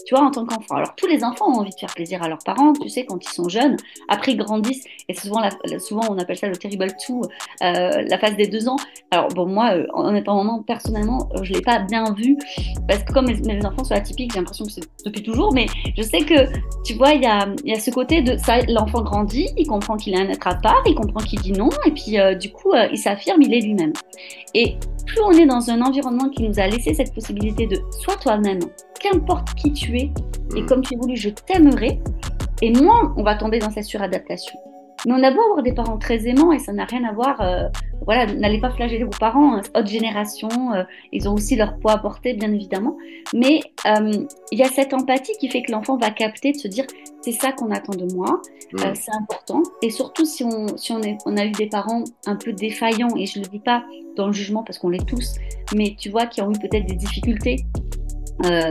tu vois, en tant qu'enfant. Alors, tous les enfants ont envie de faire plaisir à leurs parents, tu sais, quand ils sont jeunes. Après, ils grandissent, et souvent, souvent on appelle ça le terrible two, la phase des 2 ans. Alors, bon, moi, en étant maman, personnellement, je ne l'ai pas bien vu, parce que comme mes enfants sont atypiques, j'ai l'impression que c'est depuis toujours, mais je sais que, tu vois, il y a ce côté de ça, l'enfant grandit, il comprend qu'il est un être à part, il comprend qu'il dit non, et puis, du coup, il s'affirme, il est lui-même. Et plus on est dans un environnement qui nous a laissé cette possibilité de sois toi-même, qu'importe qui tu es, et Mm. comme tu es voulu, je t'aimerai, et moins on va tomber dans cette suradaptation. Mais on a beau avoir des parents très aimants et ça n'a rien à voir. Voilà, n'allez pas flageller vos parents, hein, haute génération, ils ont aussi leur poids à porter, bien évidemment. Mais il y a cette empathie qui fait que l'enfant va capter, de se dire c'est ça qu'on attend de moi, Mm. c'est important. Et surtout si on a eu des parents un peu défaillants, et je ne le dis pas dans le jugement parce qu'on l'est tous, mais tu vois, qui ont eu peut-être des difficultés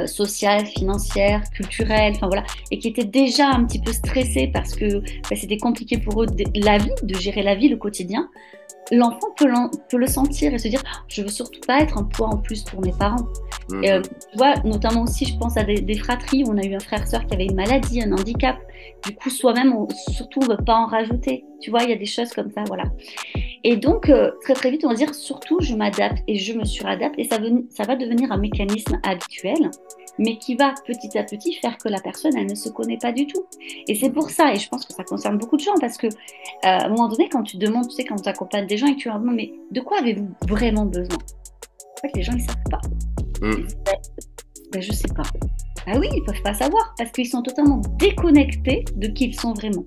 sociales, financières, culturelles, enfin voilà, et qui étaient déjà un petit peu stressés parce que bah, c'était compliqué pour eux la vie, de gérer la vie, le quotidien. L'enfant peut le sentir et se dire je veux surtout pas être un poids en plus pour mes parents. Et, Mhm. tu vois, notamment aussi, je pense à des fratries où on a eu un frère-sœur qui avait une maladie, un handicap. Du coup, soi-même, surtout, on ne veut pas en rajouter. Tu vois, il y a des choses comme ça, voilà. Et donc, très très vite, on va dire surtout, je m'adapte et je me suradapte. Et ça va devenir un mécanisme habituel, mais qui va petit à petit faire que la personne, elle ne se connaît pas du tout. Et c'est pour ça, et je pense que ça concerne beaucoup de gens, parce que à un moment donné, quand tu demandes, tu sais, quand tu accompagnes des gens et que tu leur demandes, mais de quoi avez-vous vraiment besoin? En fait, les gens, ils ne savent pas. Ils Mm. disent, ben, je sais pas. Ah oui, ils peuvent pas savoir parce qu'ils sont totalement déconnectés de qui ils sont vraiment.